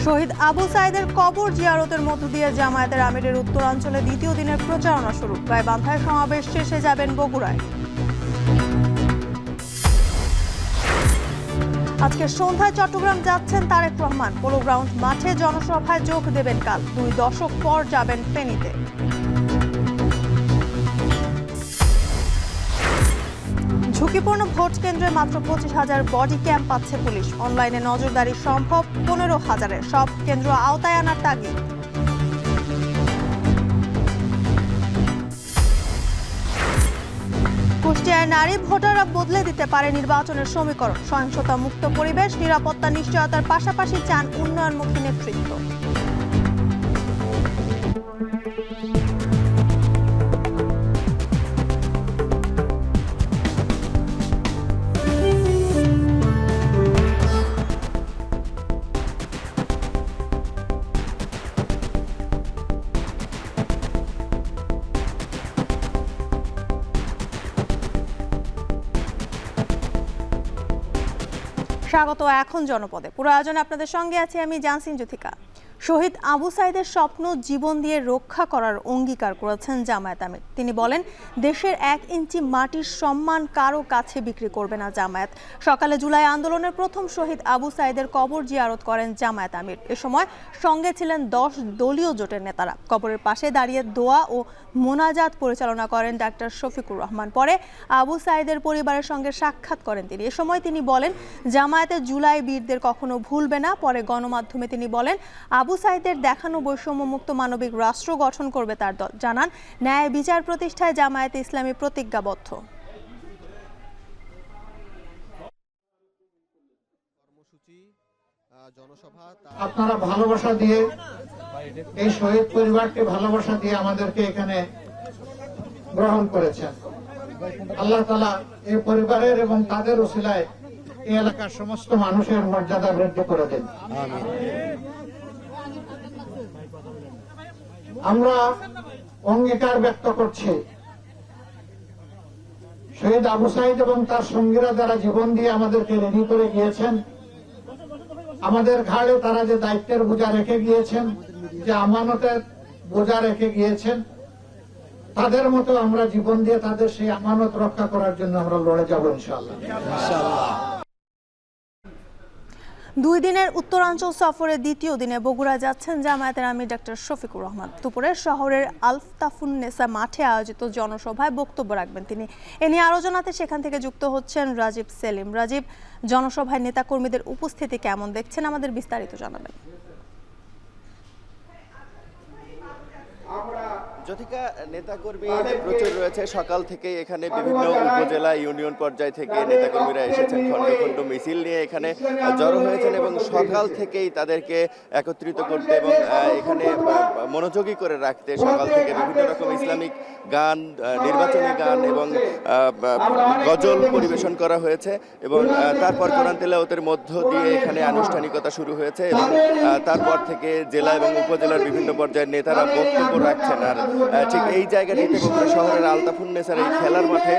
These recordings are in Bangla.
শহীদ আবু সাইদের কবর জিয়ারতের মধ্য দিয়ে জামায়াতের আমিরের উত্তরাঞ্চলে দ্বিতীয় দিনের প্রচারণা শুরু। গাইবান্ধায় সমাবেশ শেষে যাবেন বগুড়ায়। আজকে সন্ধ্যায় চট্টগ্রাম যাচ্ছেন তারেক রহমান। পোলো গ্রাউন্ড মাঠে জনসভায় যোগ দেবেন কাল। 2 দশক পর যাবেন ফেনীতে। ঝুঁকিপূর্ণ ভোট কেন্দ্রে মাত্র 25,000 বডি ক্যাম্প পাচ্ছে পুলিশ। অনলাইনে নজরদারি সম্ভব 15,000-এ। সব কেন্দ্র আওতায় আনার তাগিদ। কুষ্টিয়ায় নারী ভোটাররা বদলে দিতে পারে নির্বাচনের সমীকরণ। সহিংসতা মুক্ত পরিবেশ, নিরাপত্তা নিশ্চয়তার পাশাপাশি চান উন্নয়নমুখী নেতৃত্ব। স্বাগত এখন জনপদে। পুরো আয়োজনে আপনাদের সঙ্গে আছি আমি জানসিন জ্যোতিকা। শহীদ আবু সাইদের স্বপ্ন জীবন দিয়ে রক্ষা করার অঙ্গীকার করেছেন জামায়াত আমির। তিনি বলেন, দেশের 1 ইঞ্চি মাটির সম্মান কারো কাছে বিক্রি করবে না জামায়াত। সকালে জুলাই আন্দোলনের প্রথম শহীদ আবু সাইদের কবর জিয়ারত করেন জামায়াত আমির। এ সময় সঙ্গে ছিলেন 10 দলীয় জোটের নেতারা। কবরের পাশে দাঁড়িয়ে দোয়া ও মোনাজাত পরিচালনা করেন ডাক্তার শফিকুর রহমান। পরে আবু সাইদের পরিবারের সঙ্গে সাক্ষাৎ করেন তিনি। এ সময় তিনি বলেন, জামায়াতের জুলাই বীরদের কখনো ভুলবে না। পরে গণমাধ্যমে তিনি বলেন, আবু সাইদের দেখানো বৈষম্যমুক্ত মানবিক রাষ্ট্র গঠন করবে তার দল। জানান, ন্যায় বিচার প্রতিষ্ঠায় জামায়াতে ইসলামী প্রতিজ্ঞাবদ্ধ। আপনারা ভালোবাসা দিয়ে, এই শহীদ পরিবারকে ভালোবাসা দিয়ে আমাদেরকে এখানে গ্রহণ করেছেন। আল্লাহ তাআলা এই পরিবারের এবং তাদের উসিলায় এই এলাকার সমস্ত মানুষের মর্যাদা বৃদ্ধি করে দেন। আমরা অঙ্গীকার ব্যক্ত করছি, শহীদ আবু সাইদ এবং তার সঙ্গীরা যারা জীবন দিয়ে আমাদেরকে রেডি করে গিয়েছেন, আমাদের ঘাড়ে তারা যে দায়িত্বের বোঝা রেখে গিয়েছেন, যে আমানতের বোঝা রেখে গিয়েছেন, তাদের মতো আমরা জীবন দিয়ে তাদের সেই আমানত রক্ষা করার জন্য আমরা লড়ে যাব ইনশাআল্লাহ। 2 দিনের উত্তরাঞ্চল সফরে দ্বিতীয় দিনে বগুড়া যাচ্ছেন জামায়াতের আমির ডাক্তার শফিকুর রহমান। দুপুরে শহরের আলতাফুন্নেসা মাঠে আয়োজিত জনসভায় বক্তব্য রাখবেন তিনি। এ নিয়ে আরও জানাতে সেখান থেকে যুক্ত হচ্ছেন রাজীব সেলিম। রাজীব, জনসভায় নেতাকর্মীদের উপস্থিতি কেমন দেখছেন, আমাদের বিস্তারিত জানাবেন। জ্যোতিকা, নেতাকর্মী প্রচুর রয়েছে। সকাল থেকে এখানে বিভিন্ন উপজেলা ইউনিয়ন পর্যায় থেকে নেতাকর্মীরা এসেছেন, খণ্ড খণ্ড মিছিল নিয়ে এখানে জড়ো হয়েছেন এবং সকাল থেকেই তাদেরকে একত্রিত করতে এবং এখানে মনোযোগী করে রাখতে সকাল থেকে বিভিন্ন রকম ইসলামিক গান, নির্বাচনী গান এবং গজল পরিবেশন করা হয়েছে এবং তারপর কোরআন তেলাওয়াতের মধ্য দিয়ে এখানে আনুষ্ঠানিকতা শুরু হয়েছে এবং তারপর থেকে জেলা এবং উপজেলার বিভিন্ন পর্যায়ের নেতারা বক্তব্য রাখছেন। আর ঠিক এই জায়গাটিতে বগুড়া শহরের আলতাফুন্নেসার এই খেলার মাঠে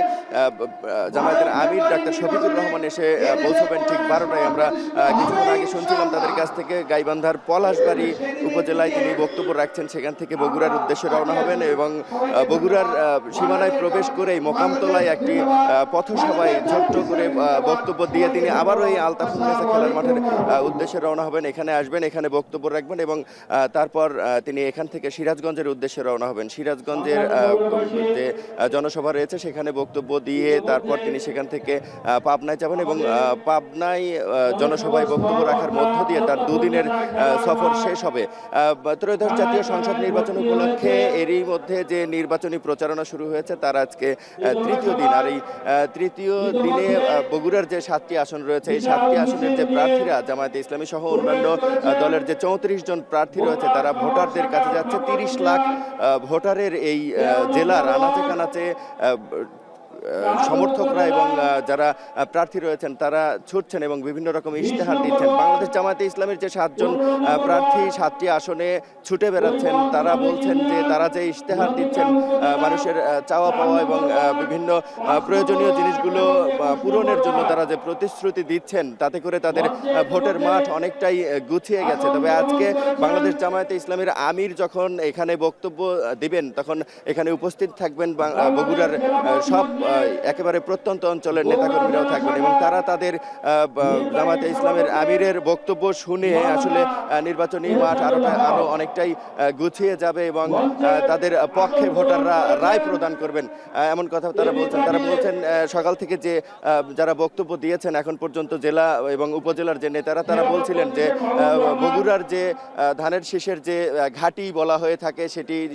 জামায়াতের আমির ডাক্তার শফিকুর রহমান এসে পৌঁছবেন ঠিক 12টায়। আমরা কিছুক্ষণ আগে শুনছিলাম তাদের কাছ থেকে গাইবান্ধার পলাশবাড়ি উপজেলায় তিনি বক্তব্য রাখছেন, সেখান থেকে বগুড়ার উদ্দেশ্যে রওনা হবেন এবং বগুড়ার সীমানায় প্রবেশ করেই মোকামতলায় একটি পথসভায় ছোট্ট করে বক্তব্য দিয়ে তিনি আবারও এই আলতাফুন্নেসা খেলার মাঠের উদ্দেশ্যে রওনা হবেন। এখানে আসবেন, এখানে বক্তব্য রাখবেন এবং তারপর তিনি এখান থেকে সিরাজগঞ্জের উদ্দেশ্যে রওনা হবেন। সিরাজগঞ্জের যে জনসভা রয়েছে সেখানে বক্তব্য দিয়ে তারপর তিনি সেখান থেকে পাবনায় যাবেন এবং পাবনায় জনসভায় বক্তব্য রাখার মধ্য দিয়ে তার 2 দিনের সফর শেষ হবে। ত্রয়োদশ জাতীয় সংসদ নির্বাচন উপলক্ষে এরই মধ্যে যে নির্বাচনী প্রচারণা শুরু হয়েছে তার আজকে 3য় দিন। আর এই 3য় দিনে বগুড়ার যে 7টি আসন রয়েছে, এই 7টি আসনের যে প্রার্থীরা জামায়াতে ইসলামী সহ অন্যান্য দলের যে 34 জন প্রার্থী রয়েছে তারা ভোটারদের কাছে যাচ্ছে। 30 লাখ ভোটারের এই জেলার আনাচে কানাচে সমর্থকরা এবং যারা প্রার্থী রয়েছেন তারা ছুটছেন এবং বিভিন্ন রকম ইশতেহার দিচ্ছেন। বাংলাদেশ জামায়াতে ইসলামের যে 7 জন প্রার্থী 7টি আসনে ছুটে বেড়াচ্ছেন, তারা বলছেন যে তারা যে ইশতেহার দিচ্ছেন মানুষের চাওয়া পাওয়া এবং বিভিন্ন প্রয়োজনীয় জিনিসগুলো পূরণের জন্য তারা যে প্রতিশ্রুতি দিচ্ছেন, তাতে করে তাদের ভোটের মাঠ অনেকটাই গুছিয়ে গেছে। তবে আজকে বাংলাদেশ জামায়াতে ইসলামের আমির যখন এখানে বক্তব্য দিবেন, তখন এখানে উপস্থিত থাকবেন বগুড়ার সব একেবারে প্রত্যন্ত অঞ্চলের নেতাকর্মীরাও থাকবেন এবং তারা তাদের জামায়াতে ইসলামের আমিরের বক্তব্য শুনে আসলে নির্বাচনী মাঠ আরো অনেকটাই গুছিয়ে যাবে এবং তাদের পক্ষে ভোটাররা রায় প্রদান করবেন, এমন কথা তারা বলছেন। সকাল থেকে যে যারা বক্তব্য দিয়েছেন এখন পর্যন্ত জেলা এবং উপজেলার যে নেতারা, তারা বলছিলেন যে বগুড়ার যে ধানের শীষের যে ঘাঁটি বলা হয়ে থাকে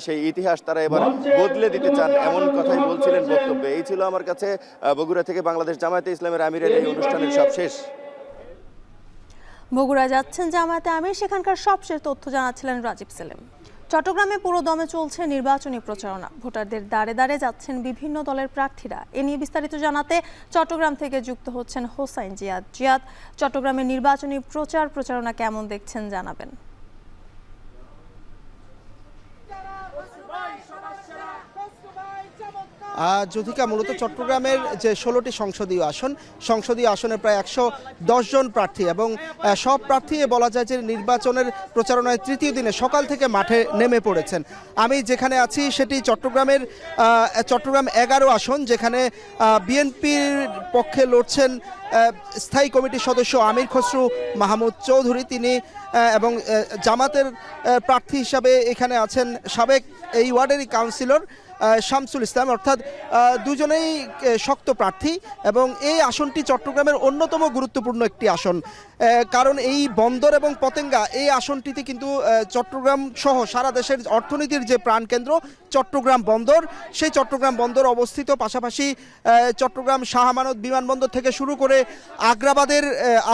সেই ইতিহাস তারা এবার বদলে দিতে চান, এমন কথাই বলছিলেন বক্তব্যে। এই ছিল আমার কাছে বগুড়া থেকে বাংলাদেশ জামায়াতে ইসলামের আমিরের এই অনুষ্ঠানের সবশেষ। বগুড়া যাচ্ছেন জামায়াতে আমির, সেখানকার সবশেষ তথ্য জানাচ্ছিলেন রাজীব সেলিম। চট্টগ্রামে পুরো দমে চলছে নির্বাচনী প্রচারণা, ভোটারদের দাঁড়ে দাঁড়ে যাচ্ছেন বিভিন্ন দলের প্রার্থীরা। এ নিয়ে বিস্তারিত জানাতে চট্টগ্রাম থেকে যুক্ত হচ্ছেন হোসাইন জিয়াদ। চট্টগ্রামে নির্বাচনী প্রচারণা কেমন দেখছেন জানাবেন। জ্যোতিকা, মূলত চট্টগ্রামের যে 16টি সংসদীয় আসনের প্রায় 110 জন প্রার্থী এবং সব প্রার্থী বলা যায় যে নির্বাচনের প্রচারণায় তৃতীয় দিনে সকাল থেকে মাঠে নেমে পড়েছেন। আমি যেখানে আছি সেটি চট্টগ্রাম 11 আসন, যেখানে বিএনপির পক্ষে লড়ছেন স্থায়ী কমিটির সদস্য আমির খসরু মাহমুদ চৌধুরী, তিনি এবং জামাতের প্রার্থী হিসাবে এখানে আছেন সাবেক এই ওয়ার্ডেরই কাউন্সিলর শামসুল ইসলাম, অর্থাৎ দুজনেই শক্ত প্রার্থী এবং এই আসনটি চট্টগ্রামের অন্যতম গুরুত্বপূর্ণ একটি আসন, কারণ এই বন্দর এবং পতেঙ্গা এই আসনটিতে কিন্তু চট্টগ্রাম সহ সারা দেশের অর্থনীতির যে প্রাণকেন্দ্র চট্টগ্রাম বন্দর, সেই চট্টগ্রাম বন্দর অবস্থিত। পাশাপাশি চট্টগ্রাম শাহ আমানত বিমানবন্দর থেকে শুরু করে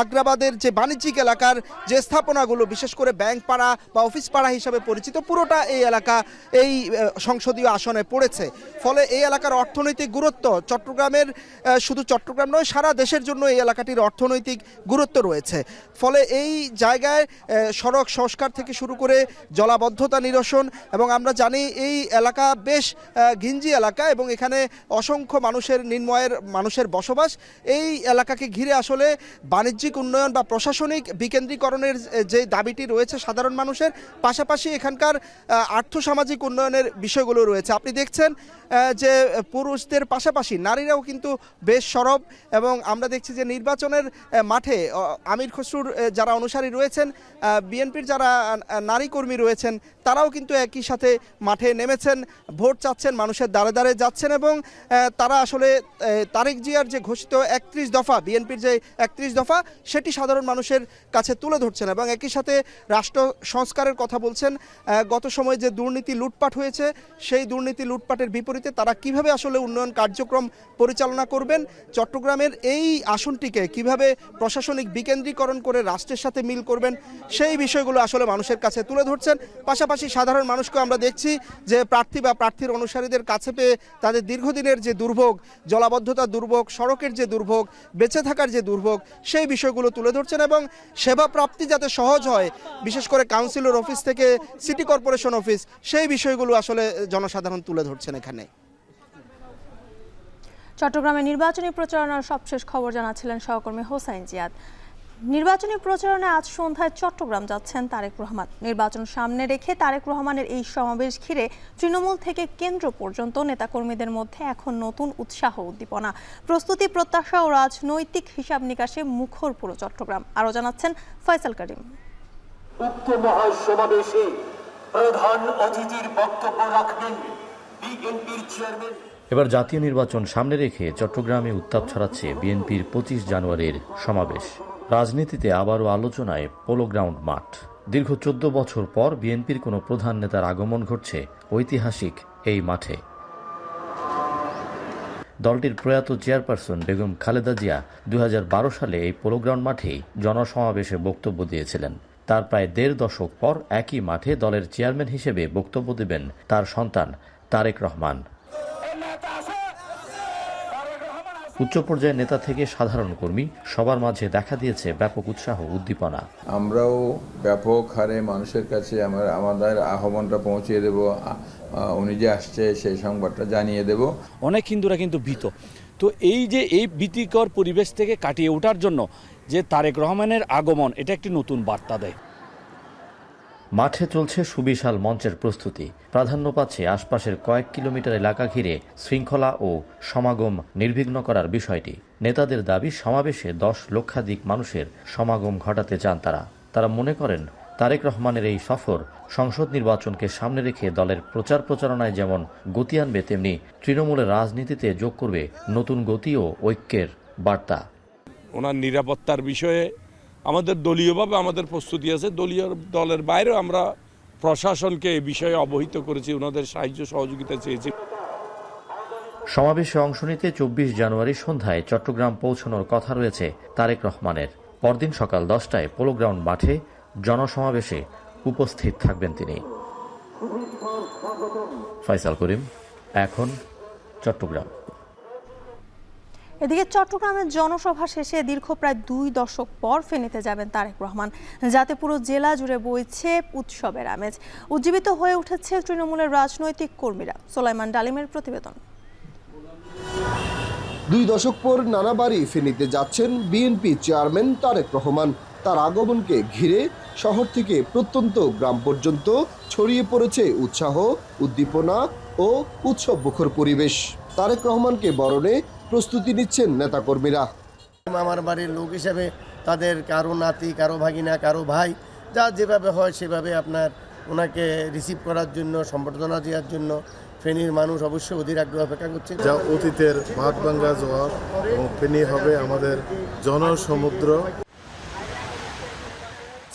আগ্রাবাদের যে বাণিজ্যিক এলাকার যে স্থাপনাগুলো, বিশেষ করে ব্যাংক পাড়া বা অফিস পাড়া হিসাবে পরিচিত, পুরোটা এই এলাকা এই সংসদীয় আসনে পড়েছে। ফলে এই এলাকার অর্থনৈতিক গুরুত্ব চট্টগ্রামের, শুধু চট্টগ্রাম নয় সারা দেশের জন্য এই এলাকাটির অর্থনৈতিক গুরুত্ব রয়েছে। ফলে এই জায়গায় সড়ক সংস্কার থেকে শুরু করে জলাবদ্ধতা নিরসন, এবং আমরা জানি এই এলাকা বেশ ঘিঞ্জি এলাকা এবং এখানে অসংখ্য মানুষের বসবাস। এই এলাকাকে ঘিরে আসলে বাণিজ্যিক উন্নয়ন বা প্রশাসনিক বিকেন্দ্রীকরণের যে দাবিটি রয়েছে সাধারণ মানুষের, পাশাপাশি এখানকার আর্থসামাজিক উন্নয়নের বিষয়গুলো রয়েছে। আপনি দেখছেন যে পুরুষদের পাশাপাশি নারীরাও কিন্তু বেশ সরব, এবং আমরা দেখছি যে নির্বাচনের মাঠে আমির খসরুর যারা অনুসারী রয়েছেন, বিএনপির যারা নারী কর্মী রয়েছেন, তারাও কিন্তু একই সাথে মাঠে নেমেছেন, ভোট চাচ্ছেন, মানুষের দ্বারে দ্বারে যাচ্ছেন এবং তারা আসলে তারেক জিয়ার যে ঘোষিত 31 দফা, বিএনপির যে 31 দফা, সেটি সাধারণ মানুষের কাছে তুলে ধরছেন এবং একই সাথে রাষ্ট্র সংস্কারের কথা বলছেন। গত সময়ে যে দুর্নীতি লুটপাট হয়েছে, সেই দুর্নীতি লুটপাটের বিপরীতে তারা কিভাবে আসলে উন্নয়ন কার্যক্রম পরিচালনা করবেন, চট্টগ্রামের এই আসনটিকে কিভাবে প্রশাসনিক বিকেন্দ্রীকরণ করে রাষ্ট্রের সাথে মিল করবেন, সেই বিষয়গুলো আসলে মানুষের কাছে তুলে ধরছেন। পাশাপাশি সাধারণ মানুষকে আমরা দেখছি যে প্রার্থী বা প্রার্থীর অনুসারীদের কাছে পেয়ে তাদের দীর্ঘদিনের যে দুর্ভোগ, জলাবদ্ধতার দুর্ভোগ, সড়কের যে দুর্ভোগ, বেঁচে থাকার যে দুর্ভোগ, সেই বিষয়গুলো তুলে ধরছেন এবং সেবা প্রাপ্তি যাতে সহজ হয়, বিশেষ করে কাউন্সিলর অফিস থেকে সিটি কর্পোরেশন অফিস, সেই বিষয়গুলো আসলে জনসাধারণ তুলে ধরছেন এখানে। চট্টগ্রামে নির্বাচনী প্রচারণার সবশেষ খবর জানাচ্ছিলেন সহকর্মী হোসাইন জিয়াদ। নির্বাচনী প্রচারণায় আজ সন্ধ্যায় চট্টগ্রাম যাচ্ছেন তারেক রহমান। নির্বাচন সামনে রেখে তারেক রহমানের এই সমাবেশ ঘিরে তৃণমূল থেকে কেন্দ্র পর্যন্ত নেতাকর্মীদের মধ্যে এখন নতুন উৎসাহ উদ্দীপনা, প্রস্তুতি, প্রত্যাশা ও রাজনৈতিক হিসাব নিকাশে মুখর পুরো চট্টগ্রাম। আরও জানাচ্ছেন ফয়সাল করিম। উক্ত মহাসমাবেশে প্রধান অতিথির বক্তব্য রাখবেন বিএনপির চেয়ারম্যান। এবার জাতীয় নির্বাচন সামনে রেখে চট্টগ্রামে উত্তাপ ছড়াচ্ছে বিএনপির 25 জানুয়ারির সমাবেশ। রাজনীতিতে আবারও আলোচনায় পোলো গ্রাউন্ড মাঠ। দীর্ঘ 14 বছর পর বিএনপির কোনো প্রধান নেতার আগমন ঘটছে ঐতিহাসিক এই মাঠে। দলটির প্রয়াত চেয়ারপারসন বেগম খালেদা জিয়া 2012 সালে এই পোলো গ্রাউন্ড মাঠেই জনসমাবেশে বক্তব্য দিয়েছিলেন। তার প্রায় 1.5 দশক পর একই মাঠে দলের চেয়ারম্যান হিসেবে বক্তব্য দেবেন তার সন্তান তারেক রহমান। উচ্চ পর্যায়ের নেতা থেকে সাধারণ কর্মী সবার মাঝে দেখা দিয়েছে ব্যাপক উৎসাহ উদ্দীপনা। আমরাও ব্যাপক হারে মানুষের কাছে আমাদের আহ্বানটা পৌঁছিয়ে দেব, উনি যে আসছে সেই সংবাদটা জানিয়ে দেব। অনেক হিন্দুরা কিন্তু ভীত, তো এই যে এই ভীতিকর পরিবেশ থেকে কাটিয়ে ওঠার জন্য যে তারেক রহমানের আগমন, এটা একটি নতুন বার্তা দেয়। মাঠে চলছে সুবিশাল মঞ্চের প্রস্তুতি। প্রাধান্য পাচ্ছে আশপাশের কয়েক কিলোমিটার এলাকা ঘিরে শৃঙ্খলা ও সমাগম নির্বিঘ্ন করার বিষয়টি। নেতাদের দাবি, সমাবেশে 10 লক্ষাধিক মানুষের সমাগম ঘটাতে চান তারা মনে করেন তারেক রহমানের এই সফর সংসদ নির্বাচনকে সামনে রেখে দলের প্রচার প্রচারণায় যেমন গতি আনবে, তেমনি তৃণমূলের রাজনীতিতে যোগ করবে নতুন গতি ও ঐক্যের বার্তা। ওনার নিরাপত্তার বিষয়ে আমাদের দলীয়ভাবে আমাদের প্রস্তুতি আছে। দলের বাইরেও আমরা প্রশাসনকে এই বিষয়ে অবহিত করেছি, ওনাদের সাহায্য সহযোগিতা চেয়েছি। সমাবেশে অংশ নিতে 24 জানুয়ারি সন্ধ্যায় চট্টগ্রাম পৌঁছানোর কথা রয়েছে তারেক রহমানের। পরদিন সকাল 10টায় পোলো গ্রাউন্ড মাঠে জনসমাবেশে উপস্থিত থাকবেন তিনি। ফয়সাল করিম, এখন চট্টগ্রাম। এদিকে চট্টগ্রামের জনসভা শেষে দীর্ঘ প্রায় 2 দশক পর ফেনীতে যাবেন তারেক রহমান, যাতে পুরো জেলা জুড়ে বইছে উৎসবের আমেজ। উজ্জীবিত হয়ে উঠেছে তৃণমূলের রাজনৈতিক কর্মীরা। সোলাইমান ডালিমের প্রতিবেদন। 2 দশক পর নানাবারই ফেনীতে যাচ্ছেন বিএনপি চেয়ারম্যান তারেক রহমান। তার আগমনকে ঘিরে শহর থেকে প্রত্যন্ত গ্রাম পর্যন্ত ছড়িয়ে পড়েছে উৎসাহ, উদ্দীপনা ও উৎসবমুখর পরিবেশ। তারেক রহমানকে বরণে প্রস্তুতি নিচ্ছেন নেতাকর্মীরা। আমার বাড়ির লোক হিসেবে তাদের কারো নাতি, কারো ভাগিনা, কারো ভাই, যা যেভাবে হয় সেভাবে আপনার ওনাকে রিসিভ করার জন্য, সম্বর্ধনা দেওয়ার জন্য ফেনীর মানুষ অবশ্যই অধীর আগ্রহ অপেক্ষা করছে। যা অতীতের ভাতভাঙ্গা জোয়ার, এবং ফেনী হবে আমাদের জনসমুদ্র।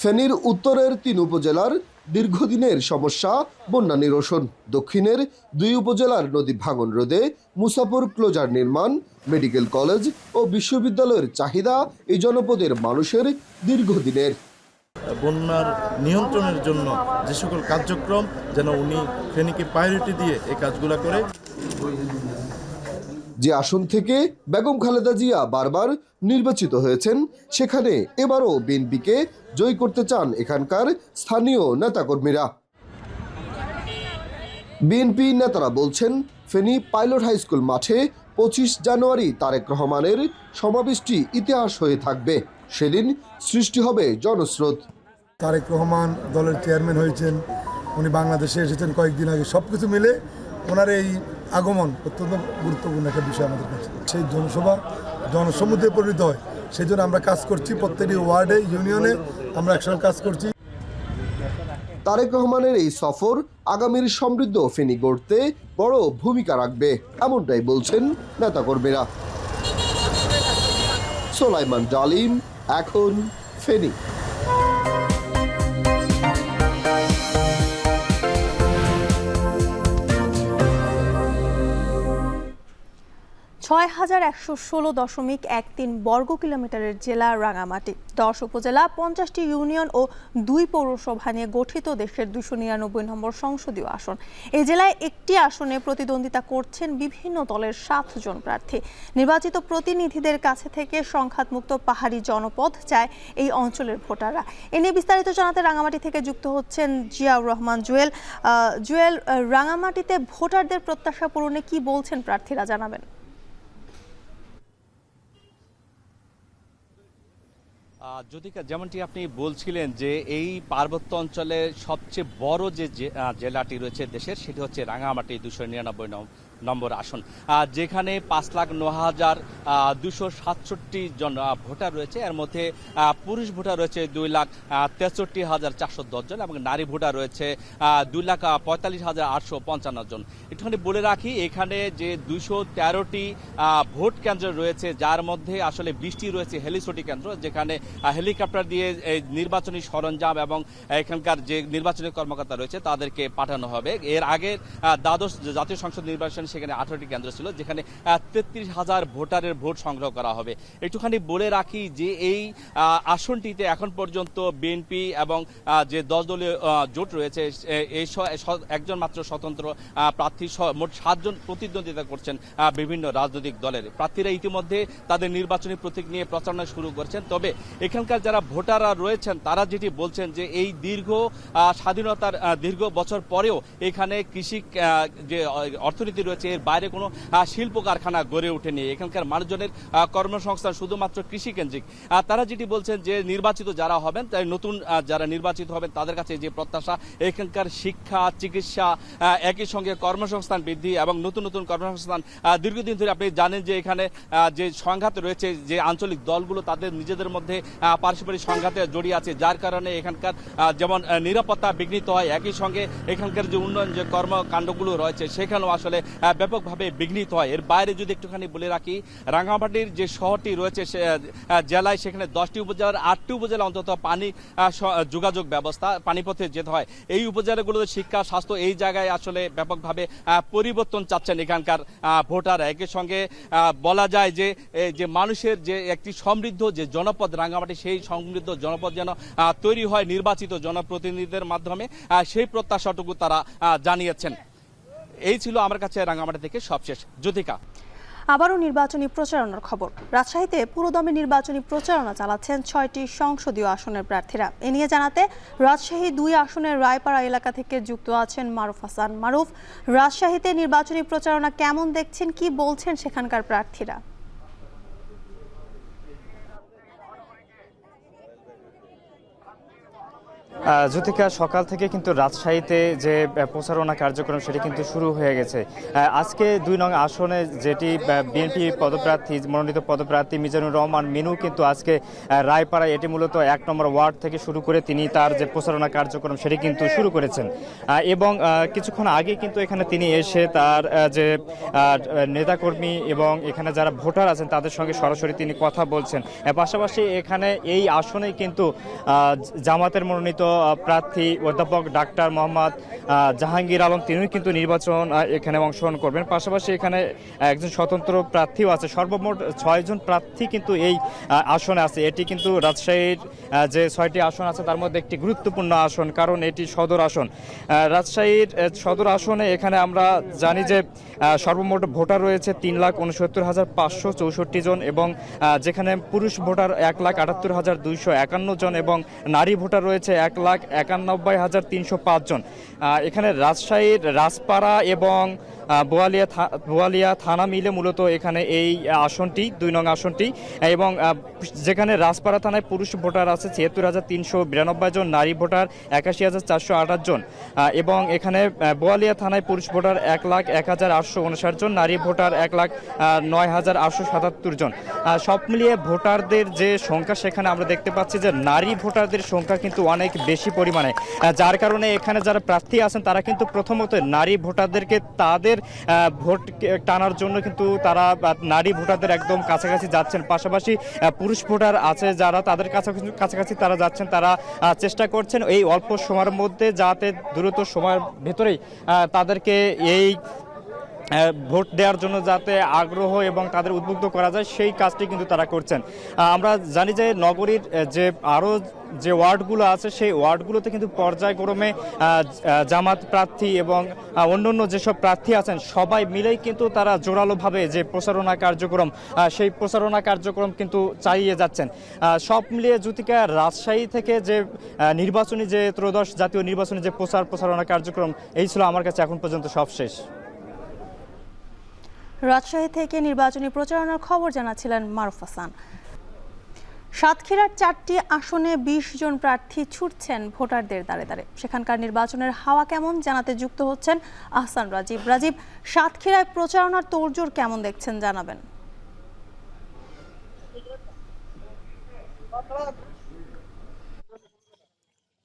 ফেনীর উত্তরের 3 উপজেলার দীর্ঘদিনের সমস্যা বন্যা নিরসন। দক্ষিণের 2 উপজেলার নদী ভাঙন রোধে মুসাফর ক্লোজার নির্মাণ, মেডিকেল কলেজ ও বিশ্ববিদ্যালয়ের চাহিদা এই জনপদের মানুষের দীর্ঘদিনের। বন্যার নিয়ন্ত্রণের জন্য যে সকল কার্যক্রম যেন উনি ফেনীকে প্রায়োরিটি দিয়ে এই কাজগুলো করে। যে আসন থেকে বেগম খালেদা জিয়া বারবার নির্বাচিত হয়েছেন, সেখানে এবারও বিএনপিকে জয় করতে চান এখানকার স্থানীয় নেতাকর্মীরা। বিএনপি নেতারা বলছেন, ফেনী পাইলট হাই স্কুল মাঠে 25 জানুয়ারি তারেক রহমানের সমাবেশটি ইতিহাস হয়ে থাকবে। সেদিন সৃষ্টি হবে জনস্রোত। তারেক রহমান দলের চেয়ারম্যান হয়েছেন, উনি বাংলাদেশে এসেছেন কয়েকদিন আগে। সব কিছু মিলে ওনার এই আগমন অত্যন্ত গুরুত্বপূর্ণ একটা বিষয় আমাদের কাছে। সেই জনসভা জনসমুদ্রে পরিণত হয়, সেই জন্য আমরা কাজ করছি। প্রত্যেকটি ওয়ার্ডে, ইউনিয়নে আমরা একসঙ্গে কাজ করছি। তারেক রহমানের এই সফর আগামীর সমৃদ্ধ ফেনী গড়তে বড় ভূমিকা রাখবে, এমনটাই বলছেন নেতাকর্মীরা। সোলাইমান ডালিম, এখন ফেনী। ৬,১১৬.13 বর্গ কিলোমিটারের জেলা রাঙামাটি। 10 উপজেলা, 50টি ইউনিয়ন ও 2 পৌরসভা নিয়ে গঠিত দেশের 299 নম্বর সংসদীয় আসন। এই জেলায় একটি আসনে প্রতিদ্বন্দ্বিতা করছেন বিভিন্ন দলের 7 জন প্রার্থী। নির্বাচিত প্রতিনিধিদের কাছে থেকে সংঘাতমুক্ত পাহাড়ি জনপদ চায় এই অঞ্চলের ভোটাররা। এ নিয়ে বিস্তারিত জানাতে রাঙামাটি থেকে যুক্ত হচ্ছেন জিয়াউর রহমান জুয়েল। জুয়েল, রাঙামাটিতে ভোটারদের প্রত্যাশা পূরণে কি বলছেন প্রার্থীরা, জানাবেন। জ্যোতিকা, যেমনটি আপনি বলছিলেন যে এই পার্বত্য অঞ্চলের সবচেয়ে বড় যে জেলাটি রয়েছে দেশের, সেটি হচ্ছে রাঙামাটি 299 নম্বর আসন, যেখানে 5,09,267 জন ভোটার রয়েছে। এর মধ্যে পুরুষ ভোটার রয়েছে 2,63,410 জন এবং নারী ভোটার রয়েছে 2,45,855 জন। একটুখানি বলে রাখি, এখানে যে 213টি ভোট কেন্দ্র রয়েছে, যার মধ্যে আসলে 20টি রয়েছে হেলিসোটি কেন্দ্র, যেখানে হেলিকপ্টার দিয়ে নির্বাচনী সরঞ্জাম এবং এখানকার যে নির্বাচনী কর্মকর্তা রয়েছে তাদেরকে পাঠানো হবে। এর আগে দ্বাদশ জাতীয় সংসদ নির্বাচন সেখানে 18টি কেন্দ্র ছিল, যেখানে 33,000 ভোটারের ভোট সংগ্রহ করা হবে। একটুখানি বলে রাখি যে এই আসনটিতে এখন পর্যন্ত বিএনপি এবং যে 10 দলীয় জোট রয়েছে এই একজন মাত্র স্বতন্ত্র প্রার্থী মোট 7 জন প্রতিদ্বন্দ্বিতা করছেন বিভিন্ন রাজনৈতিক দলের প্রার্থীরা। ইতিমধ্যে তাদের নির্বাচনী প্রতীক নিয়ে প্রচারণা শুরু করছেন। তবে এখানকার যারা ভোটাররা রয়েছেন তারা যেটি বলছেন যে এই দীর্ঘ স্বাধীনতার দীর্ঘ বছর পরেও এখানে কৃষি যে অর্থনীতি রয়েছে এর বাইরে কোনো শিল্প কারখানা গড়ে ওঠেনি। এখানকার মানুষজনের কর্মসংস্থান শুধুমাত্র কৃষি কেন্দ্রিক। তারা যেটি বলছেন যে নির্বাচিত যারা হবেন, তাই নতুন যারা নির্বাচিত হবেন তাদের কাছে যে প্রত্যাশা এখানকার শিক্ষা, চিকিৎসা, একই সঙ্গে কর্মসংস্থান বৃদ্ধি এবং নতুন নতুন কর্মসংস্থান। দীর্ঘদিন ধরে আপনি জানেন যে এখানে যে সংঘাত রয়েছে, যে আঞ্চলিক দলগুলো তাদের নিজেদের মধ্যে পারস্পরিক সংঘাতে জড়িয়ে আছে, যার কারণে এখানকার যেমন নিরাপত্তা বিঘ্নিত হয়, একই সঙ্গে এখানকার যে উন্নয়ন যে কর্মকাণ্ডগুলো রয়েছে সেখানেও আসলে ব্যাপকভাবে বিঘ্নিত হয়। এর বাইরে যদি একটুখানি বলে রাখি, রাঙ্গামাটির যে শহরটি রয়েছে জেলায়, সেখানে 10টি উপজেলার 8টি উপজেলা অন্তত পানি যোগাযোগ ব্যবস্থা পানিপথে যেতে হয়। এই উপজেলাগুলোতে শিক্ষা, স্বাস্থ্য এই জায়গায় আসলে ব্যাপকভাবে পরিবর্তন চাচ্ছেন এখানকার ভোটার। একই সঙ্গে বলা যায় যে মানুষের যে একটি সমৃদ্ধ যে জনপদ রাঙ্গামাটি, সেই সমৃদ্ধ জনপদ যেন তৈরি হয় নির্বাচিত জনপ্রতিনিধিদের মাধ্যমে, সেই প্রত্যাশাটুকু তারা জানিয়েছেন। এই ছিল আমার কাছে রাঙ্গামাটি থেকে সবশেষ। জ্যোতিকা। আবারও নির্বাচনী প্রচারণার খবর। রাজশাহীতে পুরোদমে নির্বাচনী প্রচারণা চালাচ্ছেন 6টি সংসদীয় আসনের প্রার্থীরা। এ নিয়ে জানাতে রাজশাহী 2 আসনের রায়পাড়া এলাকা থেকে যুক্ত আছেন মারুফ হাসান। মারুফ, রাজশাহীতে নির্বাচনী প্রচারণা কেমন দেখছেন, কি বলছেন সেখানকার প্রার্থীরা? জ্যোতিকা, সকাল থেকে কিন্তু রাজশাহীতে যে প্রচারণা কার্যক্রম সেটি কিন্তু শুরু হয়ে গেছে। আজকে 2 নং আসনে যেটি বিএনপি পদপ্রার্থী, মনোনীত পদপ্রার্থী মিজানুর রহমান মিনু কিন্তু আজকে রায়পাড়ায়, এটি মূলত 1 নম্বর ওয়ার্ড থেকে শুরু করে তিনি তার যে প্রচারণা কার্যক্রম সেটি কিন্তু শুরু করেছেন। এবং কিছুক্ষণ আগে কিন্তু এখানে তিনি এসে তার যে নেতাকর্মী এবং এখানে যারা ভোটার আছেন তাদের সঙ্গে সরাসরি তিনি কথা বলছেন। পাশাপাশি এখানে এই আসনেই কিন্তু জামাতের মনোনীত প্রার্থী অধ্যাপক ডাক্তার মোহাম্মদ জাহাঙ্গীর আলম তিনিও কিন্তু নির্বাচন এখানে অংশগ্রহণ করবেন। পাশাপাশি এখানে একজন স্বতন্ত্র প্রার্থীও আছে। সর্বমোট 6 জন প্রার্থী কিন্তু এই আসনে আছে। এটি কিন্তু রাজশাহীর যে 6টি আসন আছে তার মধ্যে একটি গুরুত্বপূর্ণ আসন, কারণ এটি সদর আসন। রাজশাহীর সদর আসনে এখানে আমরা জানি যে সর্বমোট ভোটার রয়েছে 3,69,564 জন এবং যেখানে পুরুষ ভোটার 1,78,251 জন এবং নারী ভোটার রয়েছে 1,91,305 জন। এখানে রাজশাহীর রাজপাড়া এবং বোয়ালিয়া থানা মিলে মূলত এখানে এই আসনটি 2 নং আসনটি, এবং যেখানে রাজপাড়া থানায় পুরুষ ভোটার আছে 76,392 জন, নারী ভোটার 81,428 জন এবং এখানে বোয়ালিয়া থানায় পুরুষ ভোটার 1,01,859 জন, নারী ভোটার 1,09,877 জন। সব মিলিয়ে ভোটারদের যে সংখ্যা সেখানে আমরা দেখতে পাচ্ছি যে নারী ভোটারদের সংখ্যা কিন্তু অনেক বেশি পরিমাণে, যার কারণে এখানে যারা প্রার্থী আছেন তারা কিন্তু প্রথমত নারী ভোটারদেরকে তাদের ভোট টানার জন্য কিন্তু তারা নারী ভোটারদের একদম কাছাকাছি যাচ্ছেন। পাশাপাশি পুরুষ ভোটার আছে যারা তাদের কাছাকাছি তারা যাচ্ছেন, তারা চেষ্টা করছেন এই অল্প সময়ের মধ্যে যাতে দ্রুত সময়ের ভেতরেই তাদেরকে এই ভোট দেওয়ার জন্য যাতে আগ্রহ এবং তাদের উদ্বুদ্ধ করা যায় সেই কাজটি কিন্তু তারা করছেন। আমরা জানি যে নগরীর যে আরও যে ওয়ার্ডগুলো আছে সেই ওয়ার্ডগুলোতে কিন্তু পর্যায়ক্রমে জামাত প্রার্থী এবং অন্যান্য যেসব প্রার্থী আছেন সবাই মিলেই কিন্তু তারা জোরালোভাবে যে প্রচারণা কার্যক্রম সেই প্রচারণা কার্যক্রম কিন্তু চালিয়ে যাচ্ছেন। সব মিলিয়ে জ্যোতিকা, রাজশাহী থেকে যে নির্বাচনী যে ত্রয়োদশ জাতীয় নির্বাচনী যে প্রচারণা কার্যক্রম এই ছিল আমার কাছে এখন পর্যন্ত সবশেষ। রাজশাহী থেকে নির্বাচনী প্রচারণার খবর জানাচ্ছিলেন মারুফ হাসান। সাতক্ষীরার 4টি আসনে 20 জন প্রার্থী ছুটছেন ভোটারদের দ্বারে দ্বারে। সেখানকার নির্বাচনের হাওয়া কেমন জানাতে যুক্ত হচ্ছেন আহসান রাজীব। রাজীব, সাতক্ষীরায় প্রচারণার তোড়জোড় কেমন দেখছেন জানাবেন।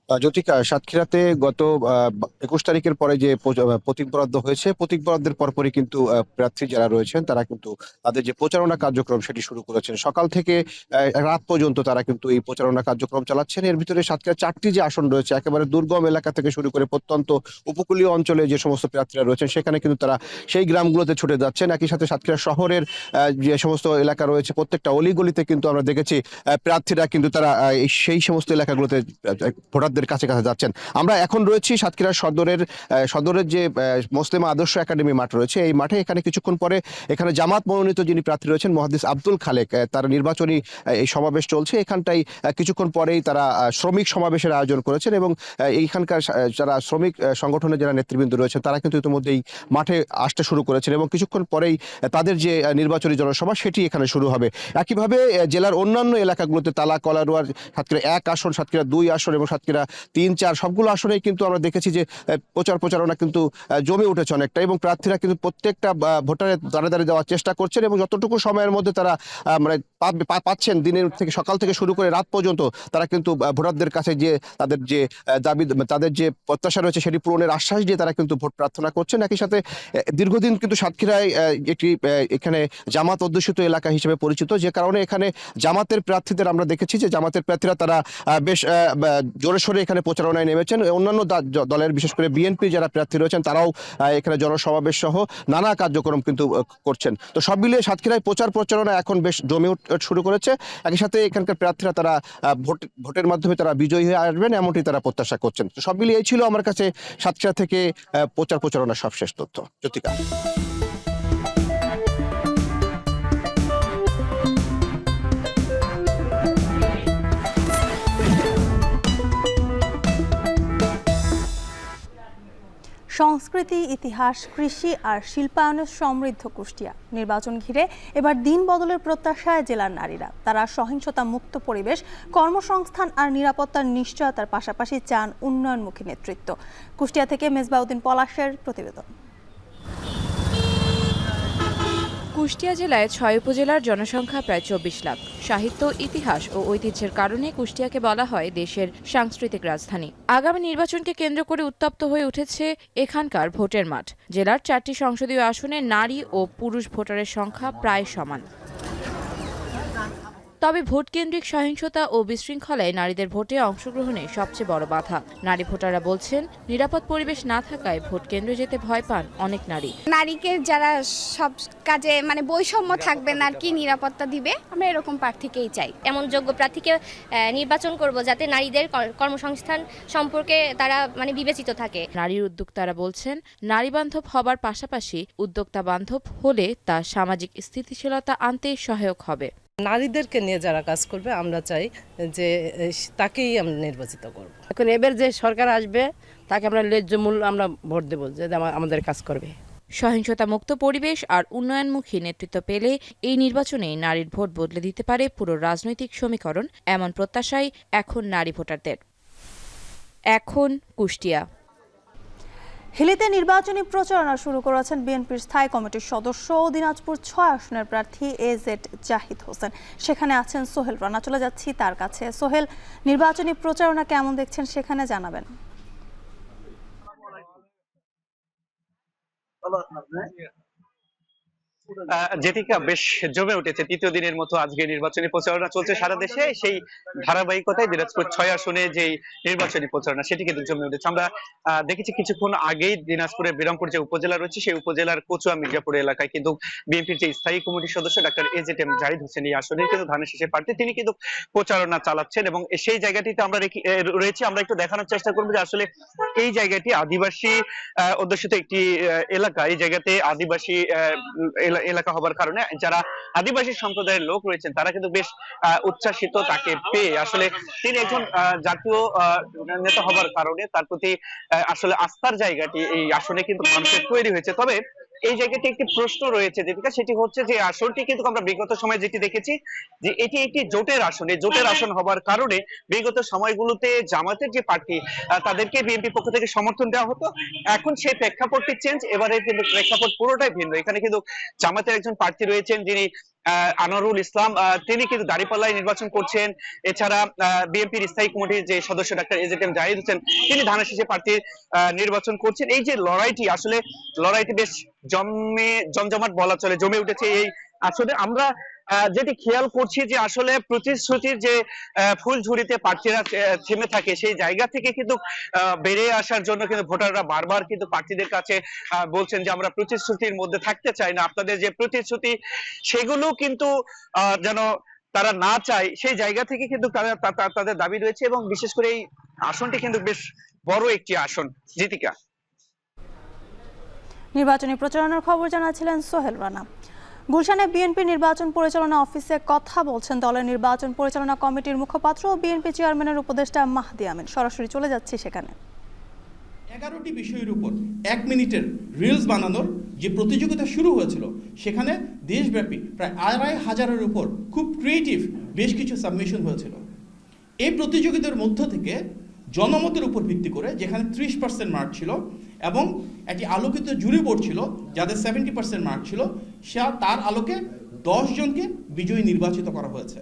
জ্যোতিকা, সাতক্ষীরাতে গত 21 তারিখের পরে যে প্রতীক বরাদ্দ হয়েছে, প্রতীক বরাদ্দের পরপরই কিন্তু প্রার্থী যারা রয়েছেন তারা কিন্তু তাদের যে প্রচারণা কার্যক্রম সেটি শুরু করেছেন। সকাল থেকে রাত পর্যন্ত তারা কিন্তু এই প্রচারণা কার্যক্রম চালাচ্ছেন। এর ভিতরে সাতক্ষীরা 4টি যে আসন রয়েছে, একেবারে দুর্গম এলাকা থেকে শুরু করে প্রত্যন্ত উপকূলীয় অঞ্চলে যে সমস্ত প্রার্থীরা রয়েছেন সেখানে কিন্তু তারা সেই গ্রামগুলোতে ছুটে যাচ্ছেন। একই সাথে সাতক্ষীরা শহরের যে সমস্ত এলাকা রয়েছে প্রত্যেকটা অলিগলিতে কিন্তু আমরা দেখেছি প্রার্থীরা কিন্তু তারা সেই সমস্ত এলাকাগুলোতে ভোটারদের কাছে কাছে যাচ্ছেন। আমরা এখন রয়েছি সাতক্ষীরা সদরের যে মুসলিমা আদর্শ একাডেমি মাঠ রয়েছে, এই মাঠে এখানে কিছুক্ষণ পরে এখানে জামাত মনোনীত যিনি প্রার্থী রয়েছেন মুহাদ্দিস আব্দুল খালেক, তার নির্বাচনী এই সমাবেশ চলছে। এখানটাই কিছুক্ষণ পরেই তারা শ্রমিক সমাবেশের আয়োজন করেছেন এবং এইখানকার যারা শ্রমিক সংগঠনের যারা নেতৃবৃন্দ রয়েছেন তারা কিন্তু ইতিমধ্যেই মাঠে আসতে শুরু করেছেন এবং কিছুক্ষণ পরেই তাদের যে নির্বাচনী জনসভা সেটি এখানে শুরু হবে। একইভাবে জেলার অন্যান্য এলাকাগুলোতে তালা, কলারুয়ার, সাতক্ষীরা 1 আসন, সাতক্ষীরা 2 আসন এবং সাতক্ষীরা 3, 4 সবগুলো আসনেই কিন্তু আমরা দেখেছি যে প্রচারণা কিন্তু জমে উঠেছে অনেকটা এবং প্রার্থীরা কিন্তু প্রত্যেকটা ভোটারের দ্বারে দ্বারে দেওয়ার চেষ্টা করছেন এবং যতটুকু সময়ের মধ্যে তারা মানে পাচ্ছেন, দিনের থেকে সকাল থেকে শুরু করে রাত পর্যন্ত তারা কিন্তু ভোটারদের কাছে যে তাদের যে দাবি, তাদের যে প্রত্যাশা রয়েছে সেটি পূরণের আশ্বাস দিয়ে তারা কিন্তু ভোট প্রার্থনা করছেন। একই সাথে দীর্ঘদিন কিন্তু সাতক্ষীরায় একটি এখানে জামাত অধ্যুষিত এলাকা হিসেবে পরিচিত, যে কারণে এখানে জামাতের প্রার্থীদের আমরা দেখেছি যে জামাতের প্রার্থীরা তারা বেশ জোরে সোরে এখানে প্রচারণায় নেমেছেন। অন্যান্য দলের বিশেষ করে বিএনপি যারা প্রার্থী রয়েছেন তারাও এখানে জনসমাবেশ সহ নানা কার্যক্রম কিন্তু করছেন। তো সব মিলিয়ে সাতক্ষীরায় প্রচারণা এখন বেশ জমে শুরু করেছে। একই সাথে এখানকার প্রার্থীরা তারা ভোটের মাধ্যমে তারা বিজয়ী হয়ে আসবেন এমনটি তারা প্রত্যাশা করছেন। তো সব মিলিয়ে এই ছিল আমার কাছে সাতক্ষীরা থেকে প্রচারণার সবশেষ তথ্য। জ্যোতিকা। সংস্কৃতি, ইতিহাস, কৃষি আর শিল্পায়নের সমৃদ্ধ কুষ্টিয়া। নির্বাচন ঘিরে এবার দিন বদলের প্রত্যাশায় জেলার নারীরা। তারা সহিংসতা মুক্ত পরিবেশ, কর্মসংস্থান আর নিরাপত্তার নিশ্চয়তার পাশাপাশি চান উন্নয়নমুখী নেতৃত্ব। কুষ্টিয়া থেকে মেজবাউদ্দিন পলাশের প্রতিবেদন। কুষ্টিয়া জেলায় 6 উপজেলার জনসংখ্যা প্রায় 24 লাখ। সাহিত্য, ইতিহাস ও ঐতিহ্যের কারণে কুষ্টিয়াকে বলা হয় দেশের সাংস্কৃতিক রাজধানী। আগামী নির্বাচনকে কেন্দ্র করে উত্তপ্ত হয়ে উঠেছে এখানকার ভোটের মাঠ। জেলার 4টি সংসদীয় আসনে নারী ও পুরুষ ভোটারের সংখ্যা প্রায় সমান। তবে ভোটকেন্দ্রিক সহিংসতা ও বিশৃঙ্খলায় নারীদের ভোটে অংশগ্রহণে সবচেয়ে বড় বাধা। নারী ভোটাররা বলছেন, নিরাপদ পরিবেশ না থাকায় ভোট কেন্দ্রে যেতে ভয় পান অনেক নারী। নারীকে যারা সব কাজে মানে বৈষম্য থাকবে না আর কি নিরাপত্তা দিবে, আমরা এরকম প্রার্থীকেই চাই। এমন যোগ্য প্রার্থীকে নির্বাচন করব যাতে নারীদের কর্মসংস্থান সম্পর্কে তারা মানে বিবেচিত থাকে। নারীর উদ্যোক্তারা বলছেন, নারী বান্ধব হবার পাশাপাশি উদ্যোক্তা বান্ধব হলে তা সামাজিক স্থিতিশীলতা আনতে সহায়ক হবে। নারীদেরকে নিয়ে যারা কাজ করবে আমরা চাই যে তাকেই আমরা নির্বাচিত করব। এখন এবার যে সরকার আসবে তাকে আমরা ন্যায্যমূল্য আমরা ভোট দেব, যে আমাদের কাজ করবে। সহিংসতা মুক্ত পরিবেশ আর উন্নয়নমুখী নেতৃত্ব পেলে এই নির্বাচনে নারীর ভোট বদলে দিতে পারে পুরো রাজনৈতিক সমীকরণ, এমন প্রত্যাশাই এখন নারী ভোটারদের। এখন কুষ্টিয়া। হিলিতে নির্বাচনী প্রচারণা শুরু করেছেন বিএনপির স্থায়ী কমিটির সদস্য ও দিনাজপুর 6 আসনের প্রার্থী এজেড জাহিদ হোসেন। সেখানে আছেন সোহেল রানা, চলে যাচ্ছি তার কাছে। সোহেল, নির্বাচনী প্রচারণা কেমন দেখছেন সেখানে জানাবেন। জেটিকা, বেশ জমে উঠেছে। তৃতীয় দিনের মতো আজকে নির্বাচনী প্রচারণা চলছে সারা দেশে। সেই ধারাবাহিকতায় দিনাজপুর 6 আসনে যে নির্বাচনী প্রচারণা সেটি কিন্তু জমে উঠেছে। আমরা দেখেছি কিছুক্ষণ আগেই দিনাজপুরের বিরামপুর যে উপজেলা রয়েছে সেই উপজেলার কচুয়া মির্জাপুর এলাকায় কিন্তু বিএনপির যে স্থায়ী কমিটির সদস্য ডাক্তার এজেড জাহিদ হোসেন এই আসনে কিন্তু ধানের শীষের প্রার্থী, তিনি কিন্তু প্রচারণা চালাচ্ছেন এবং সেই জায়গাটিতে আমরা রয়েছি। আমরা একটু দেখানোর চেষ্টা করবো যে আসলে এই জায়গাটি আদিবাসী অধ্যুষিত একটি এলাকা। এই জায়গাতে আদিবাসী এলাকা হবার কারণে যারা আদিবাসী সম্প্রদায়ের লোক রয়েছেন তারা কিন্তু বেশ উচ্ছ্বাসিত তাকে পেয়ে। আসলে তিনি একজন জাতীয় নেতা হবার কারণে তার প্রতি আসলে আস্থার জায়গাটি এই আসনে কিন্তু মানুষের তৈরি হয়েছে। তবে এই জায়গাটি একটি প্রশ্ন রয়েছে যেটা, সেটি হচ্ছে যে আসনটি কিন্তু আমরা বিগত সময়ে যেটি দেখেছি যে এটি একটি জোটের আসন। এই জোটের আসন হবার কারণে বিগত সময়গুলোতে জামাতের যে প্রার্থী তাদেরকে বিএনপি পক্ষ থেকে সমর্থন দেওয়া হতো। এখন সেই প্রেক্ষাপটটি চেঞ্জ, এবারে কিন্তু প্রেক্ষাপট পুরোটাই ভিন্ন। এখানে কিন্তু জামাতের একজন প্রার্থী রয়েছেন যিনি আনোয়ারুল ইসলাম, তিনি কিন্তু দাঁড়িপাল্লায় নির্বাচন করছেন। এছাড়া বিএনপির স্থায়ী কমিটির যে সদস্য ডাক্তার এজেটেম জাহিদ হোসেন, তিনি ধানের প্রার্থী নির্বাচন করছেন। এই যে লড়াইটি বেশ জমজমাট বলা চলে, জমে উঠেছে এই আসলে। আমরা যেটি খেয়াল করছি যে আসলে প্রতিশ্রুতির যে ফুলঝুরিতে প্রার্থীরা থেমে থাকে, সেই জায়গা থেকে কিন্তু বেরিয়ে আসার জন্য কিন্তু ভোটাররা বারবার কিন্তু প্রার্থীদের কাছে বলছেন যে আমরা প্রতিশ্রুতির মধ্যে থাকতে চাই না, আপনাদের যে প্রতিশ্রুতি সেগুলো কিন্তু যেন তারা না চায়, সেই জায়গা থেকে কিন্তু তাদের দাবি রয়েছে। এবং বিশেষ করে এই আসনটি কিন্তু বেশ বড় একটি আসন। জিতিকা, নির্বাচনী প্রচারণার খবর জানাচ্ছিলেন সোহেল রানা। গুলশানে বিএনপি নির্বাচন পরিচালনা অফিসে কথা বলছেন দলের নির্বাচন পরিচালনা কমিটির মুখপাত্র ও বিএনপি চেয়ারম্যানের উপদেষ্টা মাহদি আমিন। সরাসরি চলে যাচ্ছি সেখানে। 11টি বিষয়ের উপর 1 মিনিটের রিলস বানানোর যে প্রতিযোগিতা শুরু হয়েছিল, সেখানে দেশব্যাপী প্রায় 2,500-এর উপর খুব ক্রিয়েটিভ বেশ কিছু সাবমিশন হয়েছিল। এই প্রতিযোগিতার মধ্য থেকে জনমতের উপর ভিত্তি করে, যেখানে 30% মার্ক ছিল এবং একটি আলোকিত জুরি বোর্ড ছিল যাদের 70% মার্ক ছিল, তার আলোকে 10 জনকে বিজয়ী নির্বাচিত করা হয়েছে।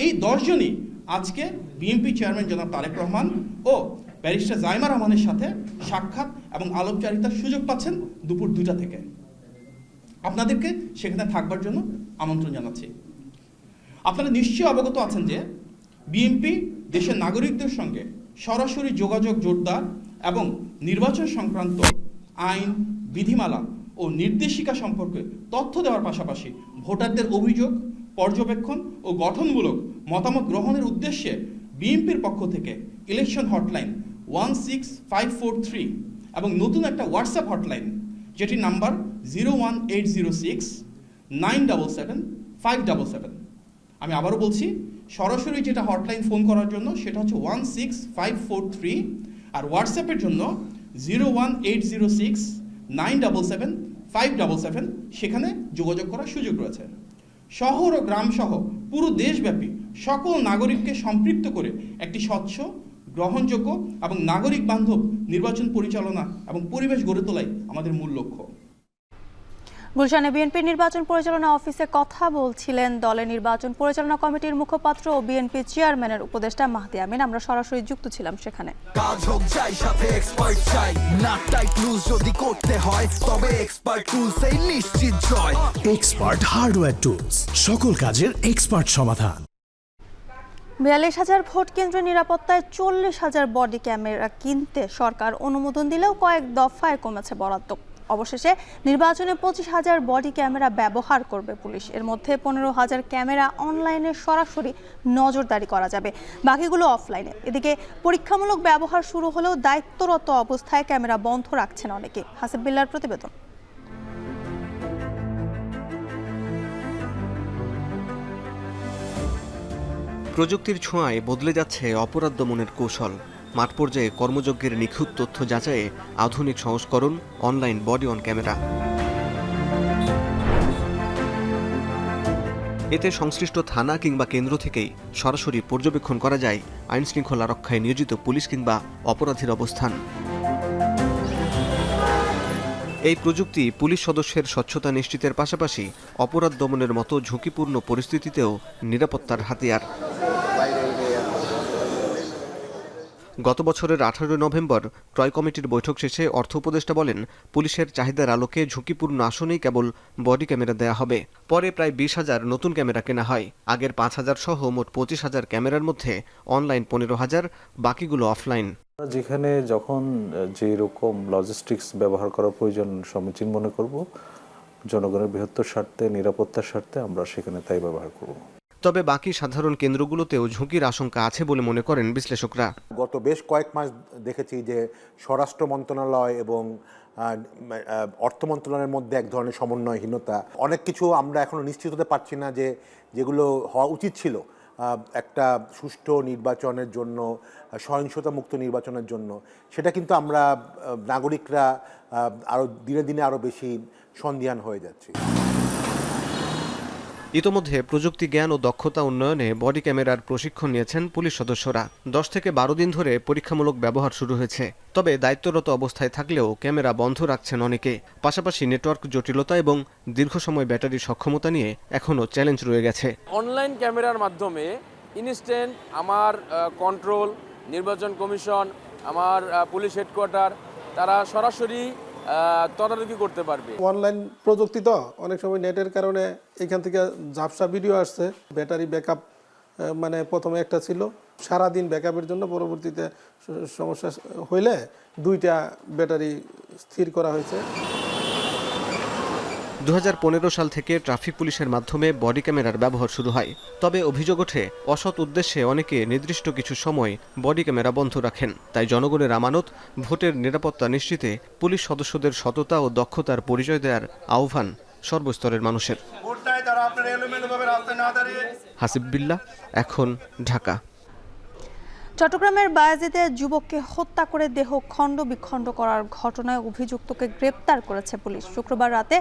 এই 10 জনই আজকে বিএনপি চেয়ারম্যান জনাব তারেক রহমান ও ব্যারিস্টার জাইমা রহমানের সাথে সাক্ষাৎ এবং আলাপচারিতার সুযোগ পাচ্ছেন দুপুর 2টা থেকে। আপনাদেরকে সেখানে থাকবার জন্য আমন্ত্রণ জানাচ্ছি। আপনারা নিশ্চয়ই অবগত আছেন যে বিএনপি দেশের নাগরিকদের সঙ্গে সরাসরি যোগাযোগ জোরদার এবং নির্বাচন সংক্রান্ত আইন, বিধিমালা ও নির্দেশিকা সম্পর্কে তথ্য দেওয়ার পাশাপাশি ভোটারদের অভিযোগ, পর্যবেক্ষণ ও গঠনমূলক মতামত গ্রহণের উদ্দেশ্যে বিএনপির পক্ষ থেকে ইলেকশন হটলাইন 16543 এবং নতুন একটা হোয়াটসঅ্যাপ হটলাইন, যেটি নাম্বার 01806-977-577। আমি আবারও বলছি, সরাসরি যেটা হটলাইন ফোন করার জন্য সেটা হচ্ছে 16543, আর হোয়াটসঅ্যাপের জন্য 01806-977-577। সেখানে যোগাযোগ করার সুযোগ রয়েছে। শহর ও গ্রাম সহ পুরো দেশব্যাপী সকল নাগরিককে সম্পৃক্ত করে একটি স্বচ্ছ, গ্রহণযোগ্য এবং নাগরিক বান্ধব নির্বাচন পরিচালনা এবং পরিবেশ গড়ে তোলাই আমাদের মূল লক্ষ্য। গুলশানে বিএনপি নির্বাচন পরিচালনা অফিসে কথা বলছিলেন দলের নির্বাচন পরিচালনা কমিটির মুখপাত্র ও বিএনপি চেয়ারম্যানের উপদেষ্টা মাহদি আমিন। আমরা সরাসরি যুক্ত ছিলাম সেখানে। কাজ হোক চাই, সাথে এক্সপার্ট চাই, না টাইট লুজ যদি করতে হয় তবে এক্সপার্ট টুলসেই নিশ্চিত জয়। এক্সপার্ট হার্ডওয়্যার টুলস, সকল কাজের এক্সপার্ট সমাধান। 42,000 ভোট কেন্দ্রের নিরাপত্তায় 40,000 বডি ক্যামেরা কিনতে সরকার অনুমোদন দিলেও কয়েক দফায় কমেছে বরাদ্দ। অবশেষে নির্বাচনে 25,000 বডি ক্যামেরা ব্যবহার করবে পুলিশ। এর মধ্যে 15,000 ক্যামেরা অনলাইনে সরাসরি নজরদারি করা যাবে, বাকিগুলো অফলাইনে। এদিকে পরীক্ষামূলক ব্যবহার শুরু হলেও দায়িত্বরত অবস্থায় ক্যামেরা বন্ধ রাখছেন অনেকে। হাসিব বিল্লার প্রতিবেদন। প্রযুক্তির ছোঁয়ায় বদলে যাচ্ছে অপরাধ দমনের কৌশল। মাঠ পর্যায়ে কর্মযজ্ঞের নিখুঁত তথ্য যাচাইয়ে আধুনিক সংস্করণ অনলাইন বডি অন ক্যামেরা। এতে সংশ্লিষ্ট থানা কিংবা কেন্দ্র থেকেই সরাসরি পর্যবেক্ষণ করা যায় আইন শৃঙ্খলা রক্ষায় নিয়োজিত পুলিশ কিংবা অপরাধীর অবস্থান। এই প্রযুক্তি পুলিশ সদস্যের স্বচ্ছতা নিশ্চিতের পাশাপাশি অপরাধ দমনের মতো ঝুঁকিপূর্ণ পরিস্থিতিতেও নিরাপত্তার হাতিয়ার। গত বছরের 18 নভেম্বর ক্রয় কমিটির বৈঠক শেষে অর্থ উপদেষ্টা বলেন, পুলিশের চাহিদার আলোকে ঝুঁকিপূর্ণ আসনেই কেবল বডি ক্যামেরা দেয়া হবে। পরে প্রায় 20,000 নতুন ক্যামেরা কেনা হয়। আগের 5,000 সহ মোট 25,000 ক্যামেরার মধ্যে অনলাইন 15,000, বাকিগুলো অফলাইন। যেখানে যখন যে রকম লজিস্টিক্স ব্যবহার করার প্রয়োজন সমীচীন মনে করব, জনগণের বৃহত্তর স্বার্থে, নিরাপত্তার স্বার্থে আমরা সেখানে তাই ব্যবহার করব। তবে বাকি সাধারণ কেন্দ্রগুলোতেও ঝুঁকির আশঙ্কা আছে বলে মনে করেন বিশ্লেষকরা। গত বেশ কয়েক মাস দেখেছি যে স্বরাষ্ট্র মন্ত্রণালয় এবং অর্থ মন্ত্রণালয়ের মধ্যে এক ধরনের সমন্বয়হীনতা, অনেক কিছু আমরা এখনো নিশ্চিত হতে পারছি না যে যেগুলো হওয়া উচিত ছিল একটা সুষ্ঠু নির্বাচনের জন্য, সহিংসতা মুক্ত নির্বাচনের জন্য, সেটা কিন্তু আমরা নাগরিকরা আরও দিনে দিনে আরও বেশি সন্দিহান হয়ে যাচ্ছি। ইতোমধ্যে প্রযুক্তি জ্ঞান ও দক্ষতা উন্নয়নে বডি ক্যামেরার প্রশিক্ষণ নিয়েছেন পুলিশ সদস্যরা। 10 থেকে 12 দিন ধরে পরীক্ষামূলক ব্যবহার শুরু হয়েছে। তবে দায়িত্বরত অবস্থায় থাকলেও ক্যামেরা বন্ধ রাখছেন অনেকে। পাশাপাশি নেটওয়ার্ক জটিলতা এবং দীর্ঘ সময় ব্যাটারির সক্ষমতা নিয়ে এখনও চ্যালেঞ্জ রয়ে গেছে। অনলাইন ক্যামেরার মাধ্যমে ইনস্ট্যান্ট আমার কন্ট্রোল, নির্বাচন কমিশন, আমার পুলিশ হেডকোয়ার্টার তারা সরাসরি তদারকি করতে পারবে। অনলাইন প্রযুক্তি তো অনেক সময় নেটের কারণে এখান থেকে ঝাপসা ভিডিও আসছে। ব্যাটারি ব্যাকআপ মানে প্রথমে একটা ছিল, সারাদিন ব্যাকআপের জন্য পরবর্তীতে সমস্যা হইলে 2টা ব্যাটারি স্থির করা হয়েছে। 2015 সাল থেকে ট্রাফিক পুলিশের মাধ্যমে বডি ক্যামেরার ব্যবহার শুরু হয়। তবে অভিযোগ ওঠে অসৎ উদ্দেশ্যে অনেকে নির্দিষ্ট কিছু সময় বডি ক্যামেরা বন্ধ রাখেন। তাই জনগণের আমানত, ভোটের নিরাপত্তা নিশ্চিতে পুলিশ সদস্যদের সততা ও দক্ষতার পরিচয় দেওয়ার আহ্বান সর্বস্তরের মানুষের। হাসিব বিল্লাহ, এখন, ঢাকা। চট্টগ্রামের বায়েজিদে যুবককে হত্যা করে দেহ খণ্ড বিখণ্ড করার ঘটনায় অভিযুক্তকে গ্রেপ্তার করেছে পুলিশ। শুক্রবার রাতে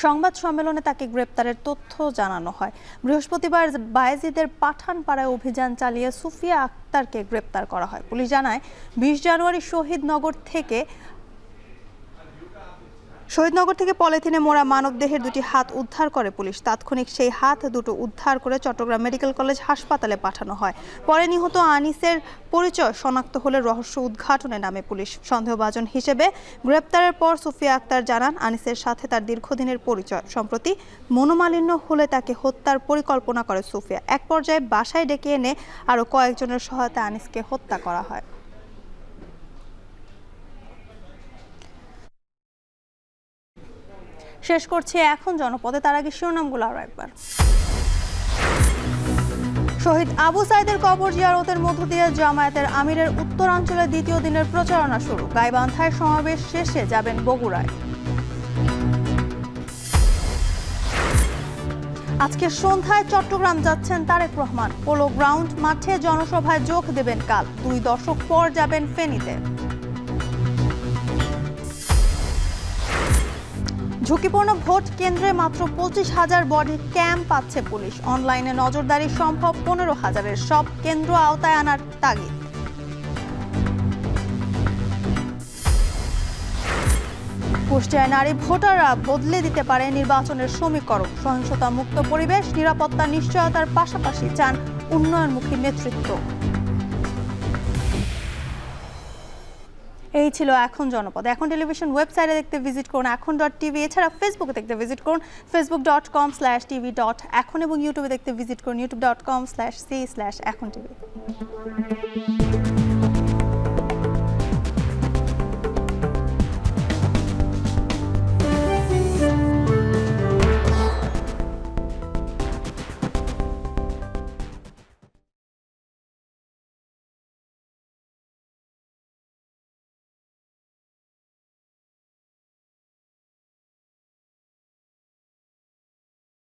সংবাদ সম্মেলনে তাকে গ্রেপ্তারের তথ্য জানানো হয়। বৃহস্পতিবার বায়েজিদের পাঠানপাড়ায় অভিযান চালিয়ে সুফিয়া আক্তারকে গ্রেপ্তার করা হয়। পুলিশ জানায় 20 জানুয়ারি শহীদনগর থেকে পলিথিনে মোড়া মানবদেহের 2টি হাত উদ্ধার করে পুলিশ। তাৎক্ষণিক সেই হাত দুটো উদ্ধার করে চট্টগ্রাম মেডিকেল কলেজ হাসপাতালে পাঠানো হয়। পরে নিহত আনিসের পরিচয় শনাক্ত হলে রহস্য উদ্ঘাটনে নামে পুলিশ। সন্দেহভাজন হিসেবে গ্রেপ্তারের পর সুফিয়া আক্তার জানান আনিসের সাথে তার দীর্ঘদিনের পরিচয়। সম্প্রতি মনোমালিন্য হলে তাকে হত্যার পরিকল্পনা করে সুফিয়া। এক পর্যায়ে বাসায় ডেকে এনে আরও কয়েকজনের সহায়তায় আনিসকে হত্যা করা হয়। শেষ করছি এখন জনপদে, তার আগে শিরোনামগুলো আরও একবার। শহীদ আবু সাইদের কবর জিয়ারতের মধ্য দিয়ে জামায়াতের আমিরের উত্তরাঞ্চলে দ্বিতীয় দিনের প্রচারণা শুরু। গাইবান্ধায় সমাবেশ শেষে যাবেন বগুড়ায়। আজকে সন্ধ্যায় চট্টগ্রাম যাচ্ছেন তারেক রহমান। পোলো গ্রাউন্ড মাঠে জনসভায় যোগ দেবেন কাল। 2 দশক পর যাবেন ফেনীতে। ঝুঁকিপূর্ণ ভোট কেন্দ্রে মাত্র 25,000 বডি ক্যাম্প পাচ্ছে পুলিশ। অনলাইনে নজরদারি সম্ভব 15,000-এর সব কেন্দ্র আওতায় আনার তাগিদ। কুষ্টিয়ায় নারী ভোটাররা বদলে দিতে পারে নির্বাচনের সমীকরণ। সহিংসতা মুক্ত পরিবেশ, নিরাপত্তা নিশ্চয়তার পাশাপাশি চান উন্নয়নমুখী নেতৃত্ব। এই ছিল এখন জনপদ। এখন টেলিভিশন ওয়েবসাইটে দেখতে ভিজিট করুন এখন.tv। এছাড়া ফেসবুকে দেখতে ভিজিট করুন facebook.com/tv.এখন এবং ইউটিউবে দেখতে ভিজিট করুন youtube.com/c/echontv।